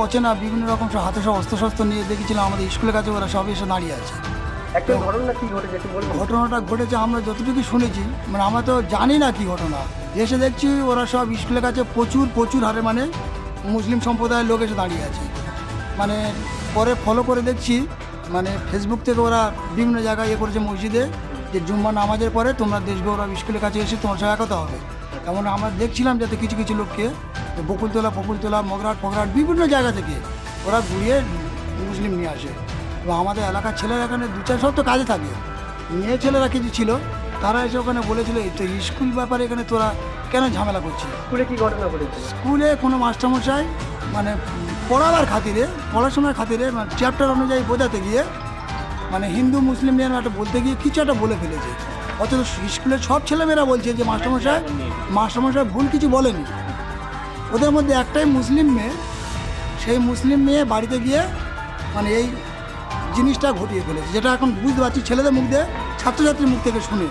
অচেনা বিভিন্ন রকম সব হাতে সব অস্ত্রশস্ত্র নিয়ে দেখেছিলাম আমাদের স্কুলের কাছে, ওরা সব এসে দাঁড়িয়ে আছে। একটা ঘটনা কি ঘটেছে একটু বলুন। ঘটনাটা ঘটেছে আমরা যতটুকু শুনেছি, মানে আমরা তো জানি না কি ঘটনা, এসে দেখছি ওরা সব স্কুলের কাছে প্রচুর প্রচুর হারে মানে মুসলিম সম্প্রদায়ের লোক এসে দাঁড়িয়ে আছে। মানে পরে ফলো করে দেখছি মানে ফেসবুক থেকে ওরা বিভিন্ন জায়গায় ইয়ে করেছে মসজিদে, যে জুম্মা নামাজের পরে তোমরা দেশগৌরব স্কুলের কাছে এসে তোমার সঙ্গে একতা হবে। এমন আমরা দেখছিলাম যাতে কিছু কিছু লোককে বকুলতলা মগরাট বিভিন্ন জায়গা থেকে ওরা ঘুরিয়ে মুসলিম নিয়ে আসে। এবং আমাদের এলাকার ছেলেরা এখানে 2-4 সব তো কাজে থাকে, মেয়ে ছেলেরা কিছু ছিল, তারা এসে ওখানে বলেছিল এই তো স্কুল ব্যাপারে এখানে তোরা কেন ঝামেলা করছিস। স্কুলে কি ঘটনা ঘটেছে? স্কুলে কোনো মাস্টারমশাই মানে পড়াবার খাতিরে, পড়াশোনার খাতিরে মানে চ্যাপ্টার অনুযায়ী বোঝাতে গিয়ে মানে হিন্দু মুসলিম নিয়ে একটা বলতে গিয়ে কিছু একটা বলে ফেলেছে। অথচ স্কুলের সব ছেলেমেয়েরা বলছে যে মাস্টারমশাই ভুল কিছু বলেনি। ওদের মধ্যে একটাই মুসলিম মেয়ে, সেই মুসলিম মেয়ে বাড়িতে গিয়ে মানে এই জিনিসটা ঘটিয়ে ফেলেছে, যেটা এখন বুঝতে পারছি ছেলেদের মুখ দিয়ে, ছাত্রছাত্রীর মুখ থেকে শুনে।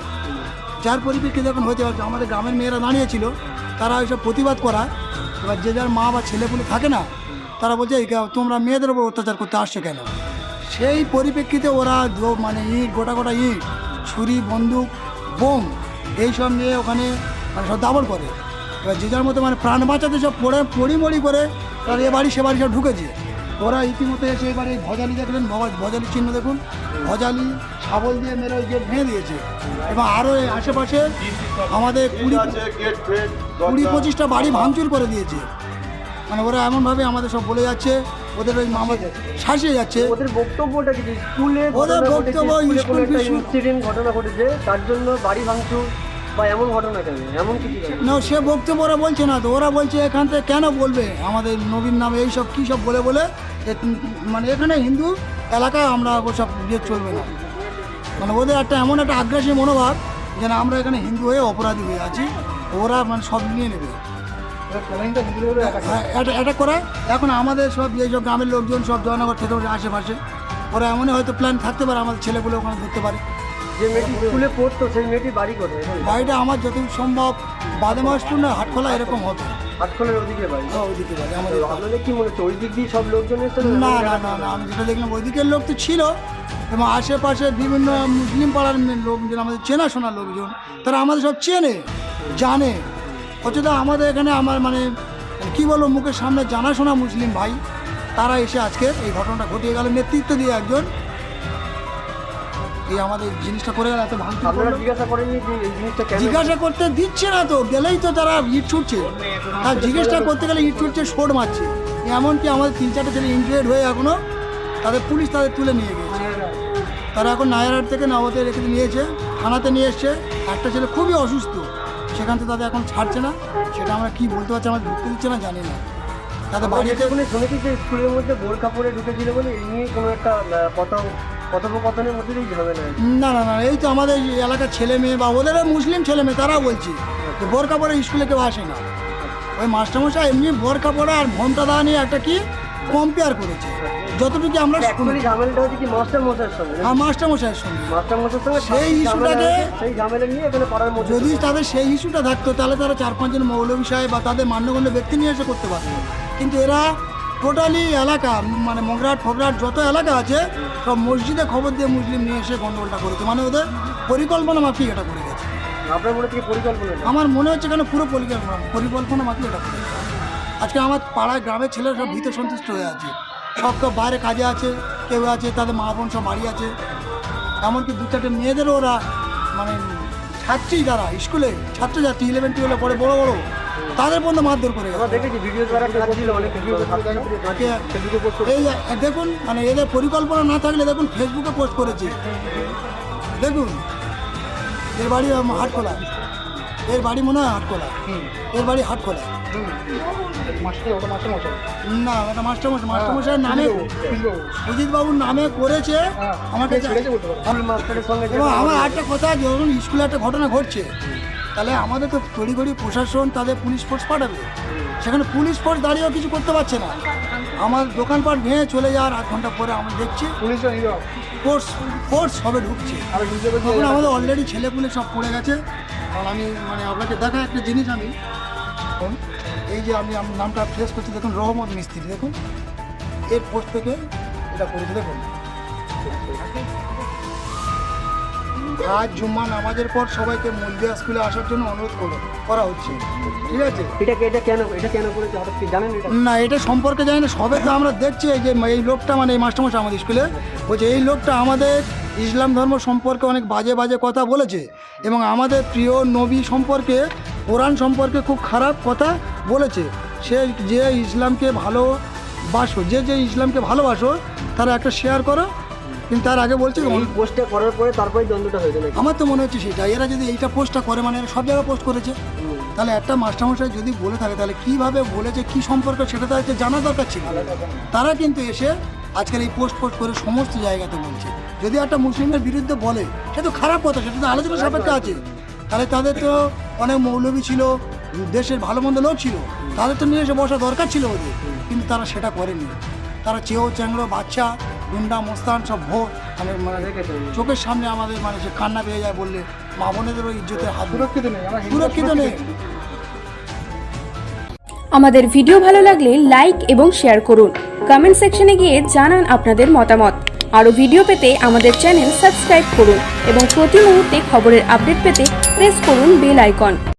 যার পরিপ্রেক্ষিতে এখন হতে পারছে আমাদের গ্রামের মেয়েরা দাঁড়িয়েছিল, তারা ওইসব প্রতিবাদ করা। এবার যে যার মা বা ছেলেপুলে থাকে না, তারা বলছে তোমরা মেয়েদের উপর অত্যাচার করতে আসছো কেন। সেই পরিপ্রেক্ষিতে ওরা মানে ইট গোটা ইট, ছুরি, বন্দুক, বোম এইসব নিয়ে ওখানে মানে সব দাবল করে। এবার যে যার মতো মানে প্রাণ বাঁচাতে সব পড়ি করে তারা এ বাড়ি সে বাড়ি সব ঢুকেছে। ওরা ইতিমধ্যে এসে এবারে ভজালি দেখলেন, ভজালির চিহ্ন দেখুন, ভজালি শাবল দিয়ে মেরে ওই গেট ভেঙে দিয়েছে। এবং আরও আশেপাশে আমাদের 20-25টা বাড়ি ভাঙচুর করে দিয়েছে। মানে ওরা এমনভাবে আমাদের সব বলে যাচ্ছে, ওদের ওই শাসিয়ে যাচ্ছে। ওদের বক্তব্যটা কি স্কুলে ওদের বক্তব্য ইনসিডেন্ট ঘটনা ঘটেছে তার জন্য বাড়ি ভাঙচুর বা এমন ঘটনা কেন, এমন কিছু না, সে বক্তব্য ওরা বলছে না তো। ওরা বলছে এখান থেকে কেন বলবে আমাদের নবীর নামে এইসব কী সব বলে মানে এখানে হিন্দু এলাকায় আমরা ওসব ইয়ে চলবে না। মানে ওদের একটা এমন একটা আগ্রাসী মনোভাব যেন আমরা এখানে হিন্দু হয়ে অপরাধী হয়ে আছি, ওরা মানে সব নিয়ে নেবে অ্যাটাক করা। এখন আমাদের সব যেসব গ্রামের লোকজন সব জয়নগর থেকে আশেপাশে, ওরা এমনই হয়তো প্ল্যান থাকতে পারে আমাদের ছেলেগুলো ওখানে ধরতে পারে। যে মেয়েটি স্কুলে পড়তো সেই মেয়েটির বাড়ি কোথায়? বাড়িটা আমার যতটুকু সম্ভব বাদেমাসপুর না হাটখোলা এরকম হবে। হাটখোলার ওদিকে বাড়ি? ওইদিকে বাড়ি আমাদের। আপনাদের কি মনে হচ্ছে ওই দিক দিয়ে সব লোকজন এসেছে? না, আমি যেটা দেখলাম ওই দিকের লোক তো ছিল, এবং আশেপাশে বিভিন্ন মুসলিম পাড়ার লোকজন, আমাদের চেনাশোনা লোকজন, তারা আমাদের সব চেনে জানে। অথচ আমাদের এখানে আমার মানে কী বলবো, মুখের সামনে জানাশোনা মুসলিম ভাই, তারা এসে আজকে এই ঘটনাটা ঘটিয়ে গেল নেতৃত্ব দিয়ে একজন এই আমাদের জিনিসটা করে গেল। এত ভাঙচুর। আপনারা জিজ্ঞাসা করেননি যে এই জিনিসটা কেন? জিজ্ঞাসা করতে দিচ্ছে না তো, গেলেই তো তারা ইট ছুটছে। আর জিজ্ঞাসা করতে গেলে ইট ছুটছে, শোট মারছে। এমনকি আমাদের 3-4টা ছেলে ইনজুয়েড হয়ে এখনও পুলিশ তাদের তুলে নিয়ে গেছে। তারা এখন নায়ারহাট থেকে নবতে রেখে নিয়েছে, থানাতে নিয়ে এসছে। একটা ছেলে খুবই অসুস্থ, সেখান থেকে তাদের এখন ছাড়ছে না। সেটা আমরা কি বলতে পারছি, আমরা ঢুকতে দিচ্ছে না, জানি না। তাদের বাড়িতে শুনেছি যে স্কুলের মধ্যে বোরখা পরে ঢুকেছিল বলে এই নিয়ে কোনো একটা কথোপকথনের মধ্যে দিয়ে ঝামেলা। না, এই তো আমাদের এলাকার ছেলে মেয়ে বা ওদের মুসলিম ছেলে মেয়ে, তারা বলছে যে বোরখা পরে স্কুলে কেউ আসে না। ওই মাস্টারমশাই এমনি বোরখা পরা আর ঘোমটা দেওয়া নিয়ে একটা কি কম্পেয়ার করেছে, যতটুকু আমরা ঝামেলাটা হচ্ছে কি মাস্টারমশাইয়ের সঙ্গে। হ্যাঁ, মাস্টারমশাইয়ের সঙ্গে সেই ইস্যুটাকে, সেই ঝামেলা নিয়ে এখানে পাড়ার মধ্যে যদি তাদের সেই ইস্যুটা থাকতো তাহলে তারা 4-5 জন মৌলভী সাহেব বা তাদের মান্যগণ্য ব্যক্তি নিয়ে এসে করতে পারতো। কিন্তু এরা টোটালি এলাকা মানে মগরাট যত এলাকা আছে সব মসজিদে খবর দিয়ে মুসলিম নিয়ে এসে গন্ডগোলটা করেছে। মানে ওদের পরিকল্পনা মাফিক এটা করে গেছে। আপনার মনে থেকে পরিকল্পনা? আমার মনে হচ্ছে কেন পুরো পরিকল্পনা মাফিক এটা করে গেছে। আজকে আমার পাড়ায় গ্রামের ছেলেরা সব ভীত সন্তুষ্ট হয়ে আছে, সব বাইরে কাজে আছে, কেউ আছে তাদের মা বোন সব বাড়ি আছে। এমনকি 2-4টে মেয়েদেরও ওরা মানে ছাত্রী, যারা স্কুলে ছাত্রছাত্রী 11-12 পড়ে বড় তাদের পর্যন্ত মারধর করে গেছে। এই দেখুন, মানে এদের পরিকল্পনা না থাকলে দেখুন ফেসবুকে পোস্ট করেছে, দেখুন এর বাড়ি হাটখোলা, এর বাড়ি মনে হয় হাটখোলা, এর বাড়ি হাটখোলা। না, এটা মাস্টারমশাইয়ের নামে সুজিত বাবুর নামে করেছে আমাকে। এবং আমার একটা কথা, যখন স্কুলে একটা ঘটনা ঘটছে তাহলে আমাদের তো তড়িঘড়ি প্রশাসন তাদের পুলিশ ফোর্স পাঠাবে, সেখানে পুলিশ ফোর্স দাঁড়িয়েও কিছু করতে পারছে না। আমার দোকানপাট ভেঙে চলে যাওয়ার 8 ঘন্টা পরে আমি দেখছি ফোর্স সবে ঢুকছে। তখন আমাদের অলরেডি ছেলেপুলে সব পড়ে গেছে। কারণ আমি মানে আপনাকে দেখা একটা জিনিস, আমি এই যে আমি নামটা ফ্রেশ করছি, দেখুন রহমত মিস্ত্রি, দেখুন এর পোস্ট থেকে এটা করেছে। দেখুন, আজ জুম্মা নামাজের পর সবাইকে মলদিয়া স্কুলে আসার জন্য অনুরোধ করা হচ্ছে। ঠিক আছে, এটা কেন করেছে হঠাৎ কি জানেন? এটা না, এটা সম্পর্কে জানি না, সবে তো আমরা দেখছি যে এই লোকটা মানে এই মাস্টারমশাই আমাদের স্কুলে বলছে এই লোকটা আমাদের ইসলাম ধর্ম সম্পর্কে অনেক বাজে বাজে কথা বলেছে এবং আমাদের প্রিয় নবী সম্পর্কে, কোরআন সম্পর্কে খুব খারাপ কথা বলেছে। সে যে ইসলামকে ভালোবাসো, যে ইসলামকে ভালোবাসো তারা একটা শেয়ার করো, কিন্তু তার আগে বলছে এই পোস্টটা করার পরে তারপরে দ্বন্দ্বটা হয়েছে নাকি? আমার তো মনে হচ্ছে সেটা। এরা যদি এইটা পোস্টটা করে মানে এরা সব জায়গায় পোস্ট করেছে, তাহলে একটা মাস্টারমশাই যদি বলে থাকে তাহলে কীভাবে বলেছে, কী সম্পর্ক সেটা তাদেরকে জানা দরকার ছিল। তারা কিন্তু এসে আজকাল এই পোস্ট করে সমস্ত জায়গাতে বলছে। যদি একটা মুসলিমের বিরুদ্ধে বলে সে তো খারাপ কথা, সেটা তো আলোচনা সাপেক্ষে আছে। তাহলে তাদের তো অনেক মৌলবী ছিল, দেশের ভালো মন্দ লোক ছিল, তাদের তো নিয়ে এসে বসা দরকার ছিল ওদের, কিন্তু তারা সেটা করেনি। তারা চেয়েও চ্যাংড়ো বাচ্চা গুন্ডা মোস্তান সব ভোট মানে চোখের সামনে আমাদের মানে সে কান্না পেয়ে যায় বললে মা বোনেদেরও ইজ্জতের হাত সুরক্ষিত নেই। আমাদের ভিডিও ভালো লাগলে লাইক এবং শেয়ার করুন। কমেন্ট সেকশনে গিয়ে জানান আপনাদের মতামত। আরও ভিডিও পেতে আমাদের চ্যানেল সাবস্ক্রাইব করুন এবং প্রতি মুহূর্তে খবরের আপডেট পেতে প্রেস করুন বেল আইকন।